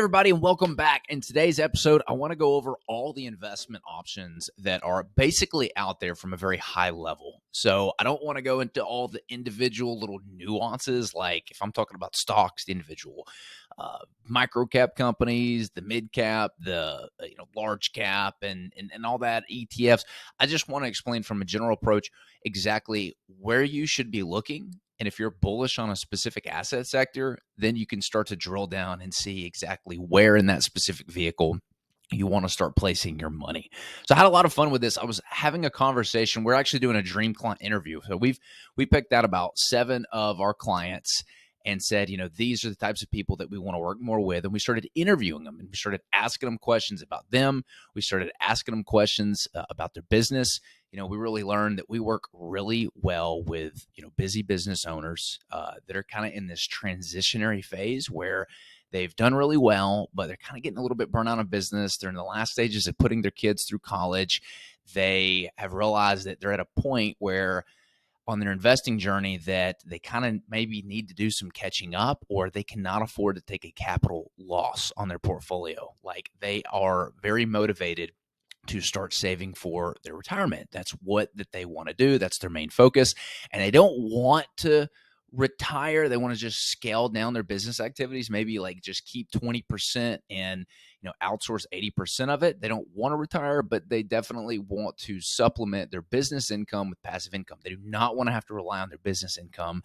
everybody, and welcome back. In today's episode, I want to go over all the investment options that are basically out there from a very high level. So I don't want to go into all the individual little nuances, like if I'm talking about stocks, the individual micro cap companies, the mid cap, the large cap, and all that, ETFs. I just want to explain from a general approach exactly where you should be looking. And if you're bullish on a specific asset sector, then you can start to drill down and see exactly where in that specific vehicle you want to start placing your money. So I had a lot of fun with this. I was having a conversation. We're actually doing a dream client interview. So we picked out about 7 of our clients and said, these are the types of people that we want to work more with. And we started interviewing them, and we started asking them questions about them. We started asking them questions about their business. We really learned that we work really well with, busy business owners that are kind of in this transitionary phase where they've done really well, but they're kind of getting a little bit burnt out of business. They're in the last stages of putting their kids through college. They have realized that they're at a point where on their investing journey that they kind of maybe need to do some catching up, or they cannot afford to take a capital loss on their portfolio. Like, they are very motivated to start saving for their retirement. That's what that they want to do. That's their main focus. And they don't want to retire. They want to just scale down their business activities, maybe like just keep 20% and outsource 80% of it. They don't want to retire, but they definitely want to supplement their business income with passive income. They do not want to have to rely on their business income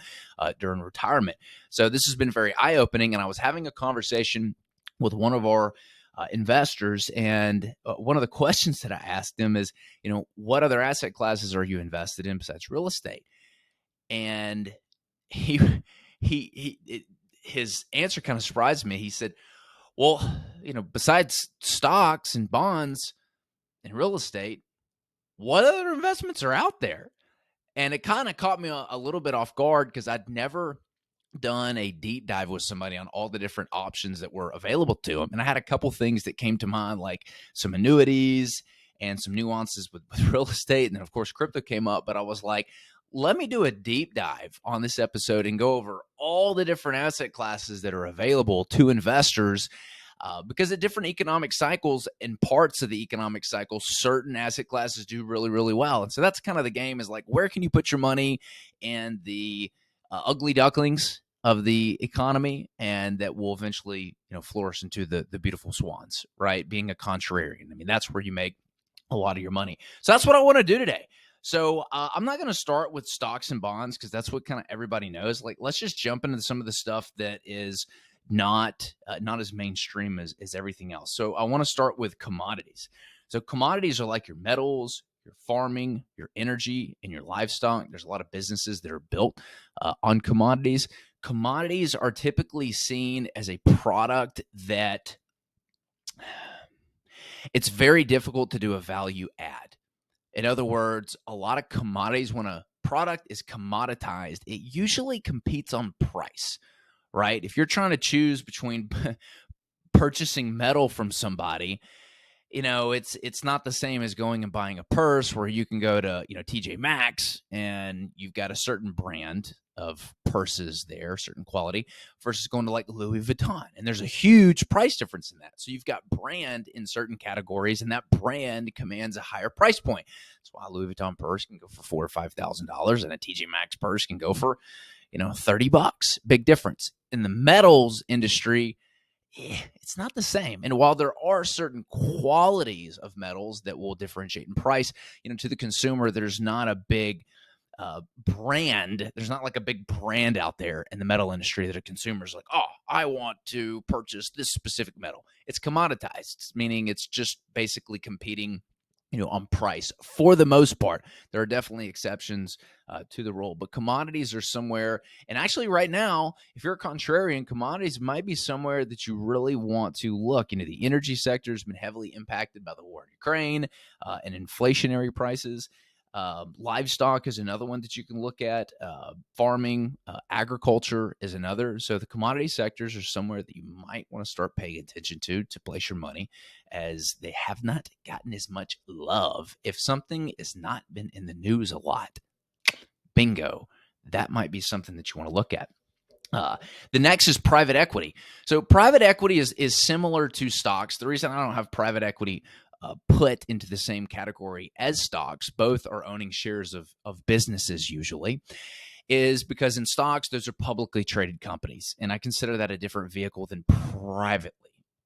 during retirement. So this has been very eye-opening. And I was having a conversation with one of our investors, and one of the questions that I asked them is, what other asset classes are you invested in besides real estate? And his answer kind of surprised me. He said, well, besides stocks and bonds and real estate, what other investments are out there? And it kind of caught me a little bit off guard, because I'd never done a deep dive with somebody on all the different options that were available to them. And I had a couple things that came to mind, like some annuities and some nuances with real estate. And then, of course, crypto came up. But I was like, let me do a deep dive on this episode and go over all the different asset classes that are available to investors. Because at different economic cycles and parts of the economic cycle, certain asset classes do really, really well. And so that's kind of the game, is like, where can you put your money in the ugly ducklings of the economy, and that will eventually, flourish into the beautiful swans, right? Being a contrarian. I mean, that's where you make a lot of your money. So that's what I want to do today. So I'm not going to start with stocks and bonds, because that's what kind of everybody knows. Like, let's just jump into some of the stuff that is not as mainstream as everything else. So I want to start with commodities. So commodities are like your metals, your farming, your energy, and your livestock. There's a lot of businesses that are built on commodities. Commodities are typically seen as a product that it's very difficult to do a value add. In other words, a lot of commodities, when a product is commoditized, it usually competes on price, right? If you're trying to choose between purchasing metal from somebody, it's not the same as going and buying a purse, where you can go to, TJ Maxx and you've got a certain brand of purses there, certain quality, versus going to like Louis Vuitton. And there's a huge price difference in that. So you've got brand in certain categories, and that brand commands a higher price point. That's why a Louis Vuitton purse can go for $4,000 or $5,000, and a TJ Maxx purse can go for, $30. Big difference. In the metals industry, it's not the same. And while there are certain qualities of metals that will differentiate in price, to the consumer, there's not a big brand. There's not like a big brand out there in the metal industry that a consumer's like, oh, I want to purchase this specific metal. It's commoditized, meaning it's just basically competing on price for the most part. There are definitely exceptions to the rule, but commodities are somewhere. And actually right now, if you're a contrarian, commodities might be somewhere that you really want to look. The energy sector has been heavily impacted by the war in Ukraine and inflationary prices. Livestock is another one that you can look at. Farming, agriculture is another. So the commodity sectors are somewhere that you might want to start paying attention to place your money, as they have not gotten as much love. If something has not been in the news a lot, bingo, that might be something that you want to look at. Uh, the next is private equity. So private equity is similar to stocks. The reason I don't have private equity put into the same category as stocks, both are owning shares of businesses usually, is because in stocks, those are publicly traded companies. And I consider that a different vehicle than privately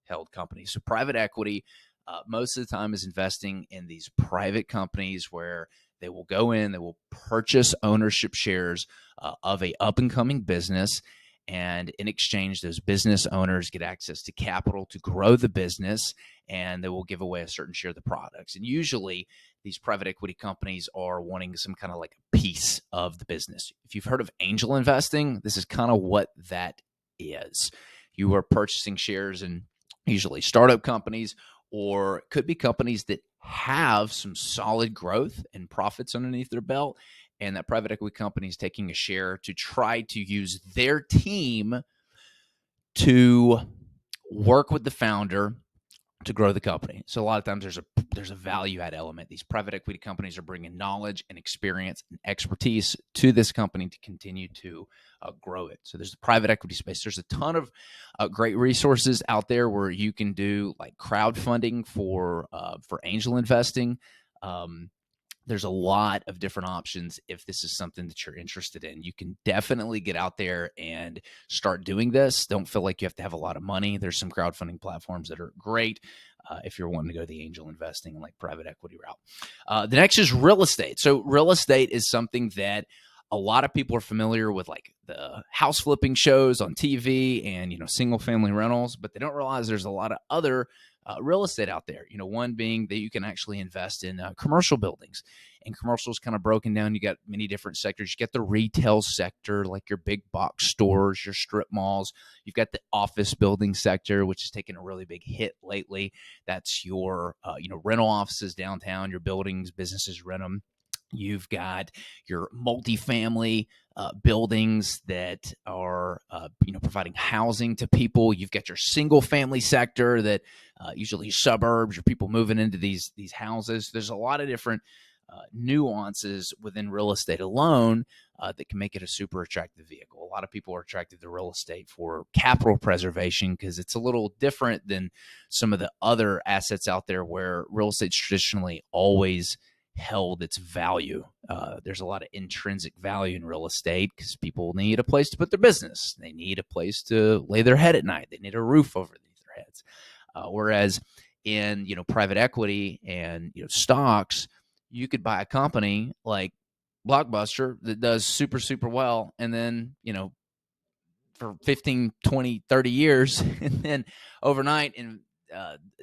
held companies. So private equity, most of the time, is investing in these private companies where they will go in, they will purchase ownership shares of a up and coming business. And in exchange, those business owners get access to capital to grow the business, and they will give away a certain share of the products. And usually, these private equity companies are wanting some kind of like a piece of the business. If you've heard of angel investing, this is kind of what that is. You are purchasing shares in usually startup companies, or it could be companies that have some solid growth and profits underneath their belt. And that private equity company is taking a share to try to use their team to work with the founder to grow the company. So a lot of times there's a value add element. These private equity companies are bringing knowledge and experience and expertise to this company to continue to grow it. So there's the private equity space. There's a ton of great resources out there where you can do like crowdfunding for angel investing. There's a lot of different options if this is something that you're interested in. You can definitely get out there and start doing this. Don't feel like you have to have a lot of money. There's some crowdfunding platforms that are great if you're wanting to go the angel investing and like private equity route. The next is real estate. So real estate is something that a lot of people are familiar with, like the house flipping shows on TV and, single family rentals, but they don't realize there's a lot of other real estate out there. One being that you can actually invest in commercial buildings, and commercial is kind of broken down. You got many different sectors. You get the retail sector, like your big box stores, your strip malls. You've got the office building sector, which has taken a really big hit lately. That's your, rental offices downtown, your buildings, businesses rent them. You've got your multifamily buildings that are, providing housing to people. You've got your single family sector that usually suburbs, your people moving into these houses. There's a lot of different nuances within real estate alone that can make it a super attractive vehicle. A lot of people are attracted to real estate for capital preservation because it's a little different than some of the other assets out there where real estate's traditionally always held its value. There's a lot of intrinsic value in real estate because people need a place to put their business. They need a place to lay their head at night. They need a roof over their heads. Whereas in private equity and stocks, you could buy a company like Blockbuster that does super, super well, and then for 15, 20, 30 years, and then overnight, and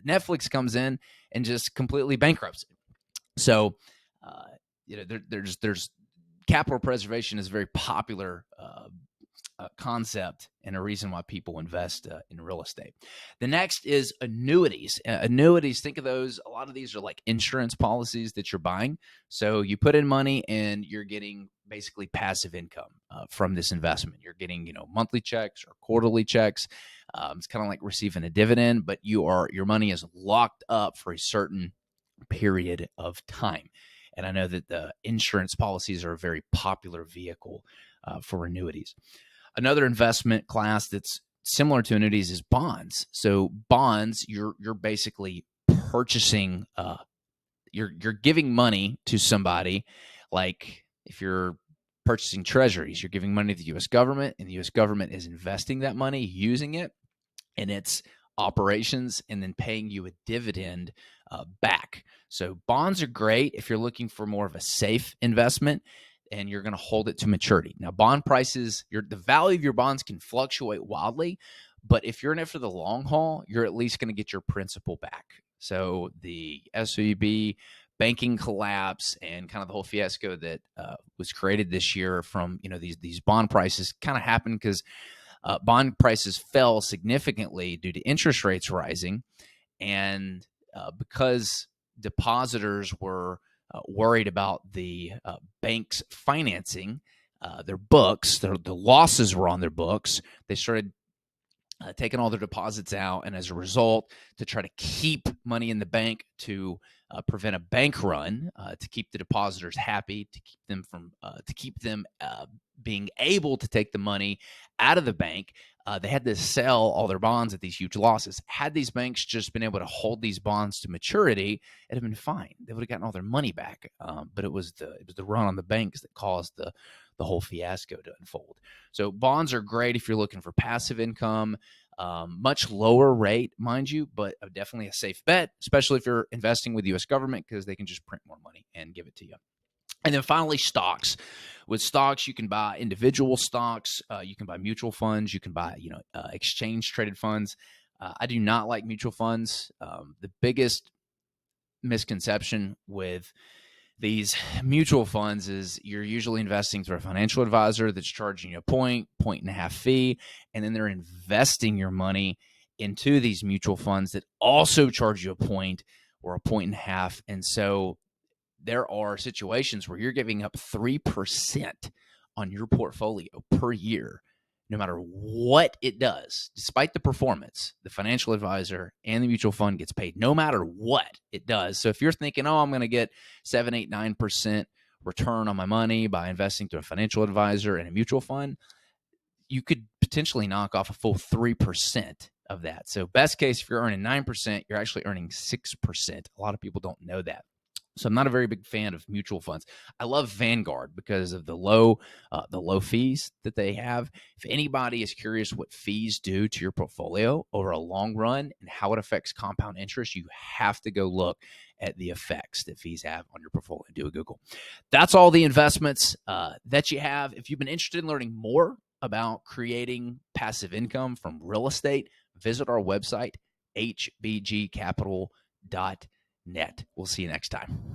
Netflix comes in and just completely bankrupts it. So, there's capital preservation is a very popular concept and a reason why people invest in real estate. The next is annuities. Annuities, think of those. A lot of these are like insurance policies that you're buying. So you put in money and you're getting basically passive income from this investment. You're getting, monthly checks or quarterly checks. It's kind of like receiving a dividend, but your money is locked up for a certain period of time. And I know that the insurance policies are a very popular vehicle for annuities. Another investment class that's similar to annuities is bonds. So bonds, you're basically purchasing, you're giving money to somebody. Like if you're purchasing treasuries, you're giving money to the U.S. government, and the U.S. government is investing that money, using it in its operations, and then paying you a dividend back. So bonds are great if you're looking for more of a safe investment and you're going to hold it to maturity. Now, bond prices, the value of your bonds can fluctuate wildly, but if you're in it for the long haul, you're at least going to get your principal back. So the SVB banking collapse and kind of the whole fiasco that was created this year from these bond prices kind of happened because bond prices fell significantly due to interest rates rising, and because depositors were worried about the banks financing their books, the losses were on their books. They started taking all their deposits out, and as a result, to try to keep money in the bank to prevent a bank run, to keep the depositors happy, to keep them being able to take the money out of the bank, they had to sell all their bonds at these huge losses. Had these banks just been able to hold these bonds to maturity, it'd have been fine. They would have gotten all their money back. But it was the run on the banks that caused the whole fiasco to unfold. So bonds are great if you're looking for passive income. Much lower rate, mind you, but definitely a safe bet, especially if you're investing with the U.S. government, because they can just print more money and give it to you. And then finally, stocks. With stocks, you can buy individual stocks. You can buy mutual funds. You can buy, exchange traded funds. I do not like mutual funds. The biggest misconception with these mutual funds is you're usually investing through a financial advisor that's charging you a point and a half fee, and then they're investing your money into these mutual funds that also charge you a point or a point and a half. And so there are situations where you're giving up 3% on your portfolio per year, no matter what it does. Despite the performance, the financial advisor and the mutual fund gets paid no matter what it does. So if you're thinking, I'm going to get 7, 8, 9% return on my money by investing through a financial advisor and a mutual fund, you could potentially knock off a full 3% of that. So best case, if you're earning 9%, you're actually earning 6%. A lot of people don't know that. So I'm not a very big fan of mutual funds. I love Vanguard because of the low fees that they have. If anybody is curious what fees do to your portfolio over a long run and how it affects compound interest, you have to go look at the effects that fees have on your portfolio. Do a Google. That's all the investments that you have. If you've been interested in learning more about creating passive income from real estate, visit our website, hbgcapital.net. We'll see you next time.